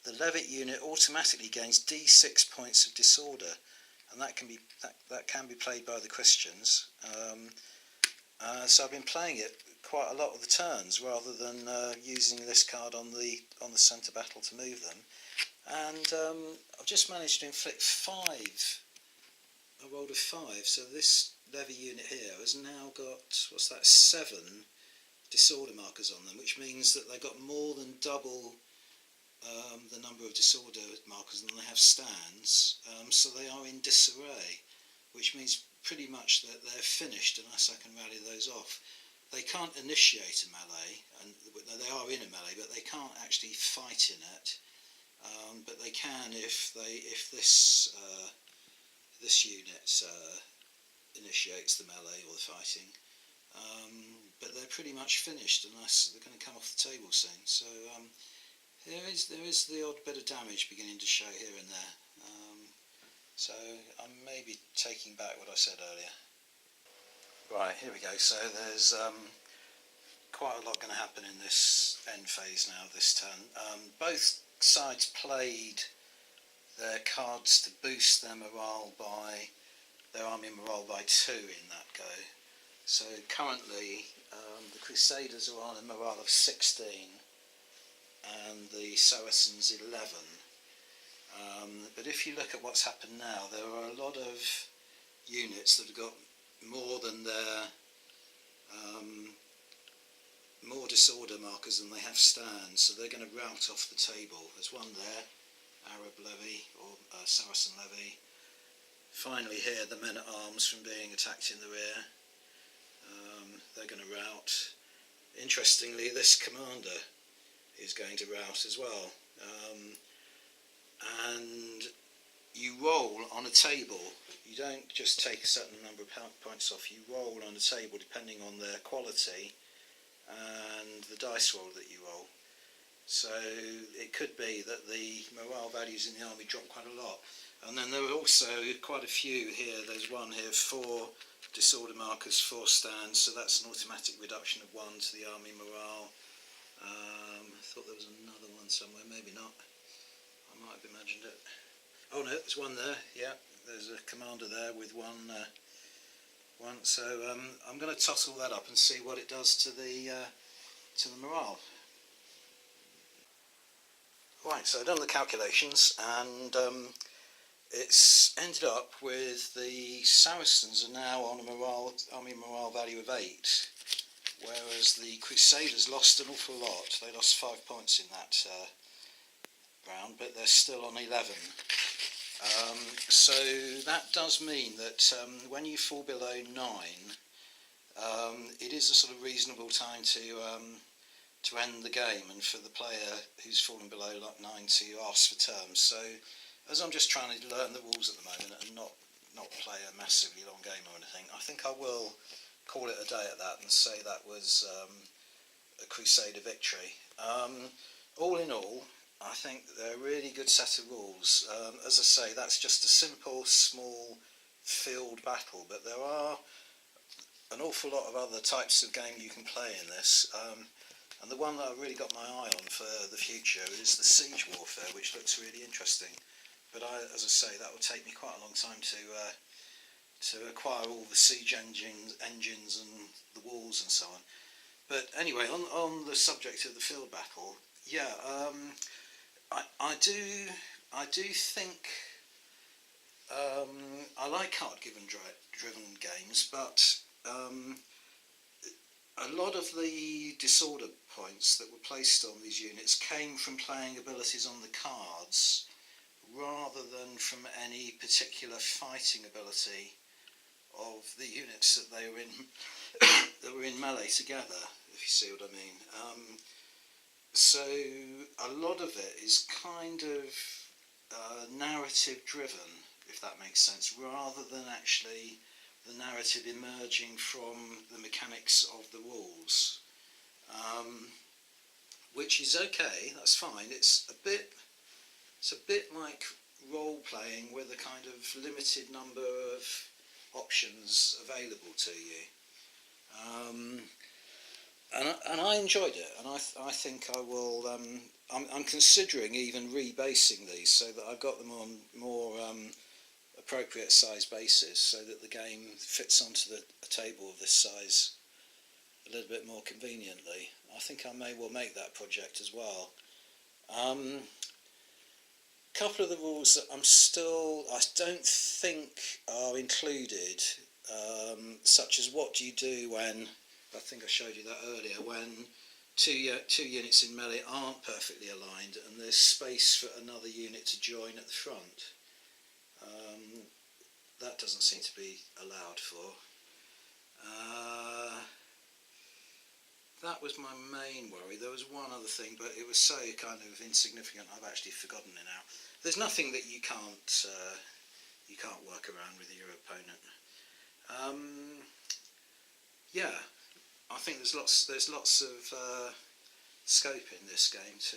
The Levitt unit automatically gains D6 points of disorder, and that can be played by the Christians. So I've been playing it quite a lot of the turns, rather than using this card on the centre battle to move them. And I've just managed to inflict 5. I rolled a 5, so this Levy unit here has now got, 7 disorder markers on them, which means that they've got more than double the number of disorder markers than they have stands, so they are in disarray, which means pretty much that they're finished unless I can rally those off. They can't initiate a melee, and they are in a melee, but they can't actually fight in it. But they can if this unit initiates the melee or the fighting. But they're pretty much finished unless they're going to come off the table soon. So there is the odd bit of damage beginning to show here and there. So I'm maybe taking back what I said earlier. Right, here we go. So there's quite a lot going to happen in this end phase now, this turn. Both sides played their cards to boost their army morale by 2 in that go. So currently the Crusaders are on a morale of 16 and the Saracens 11. But if you look at what's happened now, there are a lot of units that have got more than their more disorder markers than they have stands, so they're going to rout off the table. There's one there, Arab levy or Saracen levy. Finally here, the men at arms from being attacked in the rear. They're going to rout. Interestingly, this commander is going to rout as well. And you roll on a table. You don't just take a certain number of points off, you roll on a table depending on their quality and the dice roll that you roll. So it could be that the morale values in the army drop quite a lot. And then there are also quite a few here. There's one here, 4 disorder markers, 4 stands, so that's an automatic reduction of 1 to the army morale. I thought there was another one somewhere, maybe not. I might have imagined it. Oh no, there's one there, yeah, there's a commander there with one. So I'm going to toss all that up and see what it does to the morale. Right, so I've done the calculations, and it's ended up with the Saracens are now on a army morale value of 8, whereas the Crusaders lost an awful lot. They lost 5 points in that round, but they're still on 11. So that does mean that when you fall below 9, it is a sort of reasonable time to end the game, and for the player who's fallen below 9 to ask for terms. So as I'm just trying to learn the rules at the moment and not play a massively long game or anything, I think I will call it a day at that and say that was a Crusader victory. All in all, I think they're a really good set of rules. As I say, that's just a simple, small field battle, but there are an awful lot of other types of game you can play in this. And the one that I've really got my eye on for the future is the siege warfare, which looks really interesting. But as I say, that will take me quite a long time to acquire all the siege engines and the walls and so on. But anyway, on the subject of the field battle, yeah, I do think I like card-driven games, but a lot of the disorder points that were placed on these units came from playing abilities on the cards, rather than from any particular fighting ability of the units that they were in that were in melee together, if you see what I mean. So a lot of it is kind of narrative driven, if that makes sense, rather than actually the narrative emerging from the mechanics of the rules, which is okay. That's fine. It's a bit like role playing with a kind of limited number of options available to you, and I enjoyed it, and I think I will. I'm considering even rebasing these so that I've got them on more appropriate size bases, so that the game fits onto a table of this size a little bit more conveniently. I think I may well make that project as well. Couple of the rules that I don't think are included, such as what do you do when, I think I showed you that earlier, when two units in melee aren't perfectly aligned and there's space for another unit to join at the front. That doesn't seem to be allowed for. That was my main worry. There was one other thing, but it was so kind of insignificant I've actually forgotten it now. There's nothing that you can't work around with your opponent. Yeah, I think there's lots of scope in this game to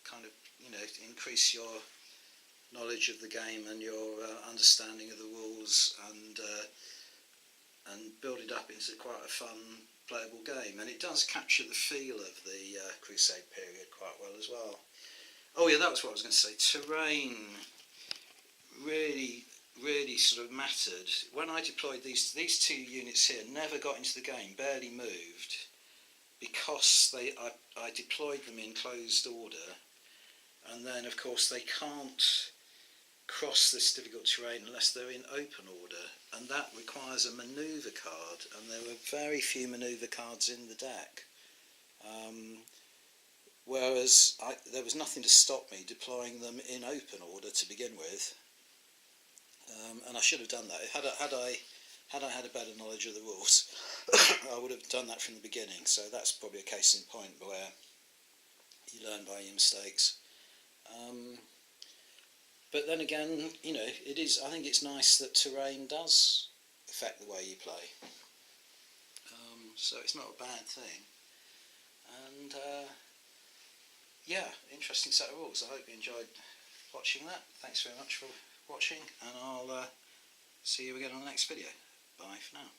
kind of, you know, increase your knowledge of the game and your understanding of the rules, and build it up into quite a fun, playable game. And it does capture the feel of the Crusade period quite well as well. Oh yeah, that was what I was going to say. Terrain really sort of mattered. When I deployed these two units here, never got into the game, barely moved, because I deployed them in closed order, and then of course they can't cross this difficult terrain unless they're in open order, and that requires a manoeuvre card, and there were very few manoeuvre cards in the deck. Whereas there was nothing to stop me deploying them in open order to begin with, and I should have done that. Had I had a better knowledge of the rules, I would have done that from the beginning. So that's probably a case in point where you learn by your mistakes. But then again, you know, I think it's nice that terrain does affect the way you play. So it's not a bad thing. And yeah, interesting set of rules. I hope you enjoyed watching that. Thanks very much for watching, and I'll see you again on the next video. Bye for now.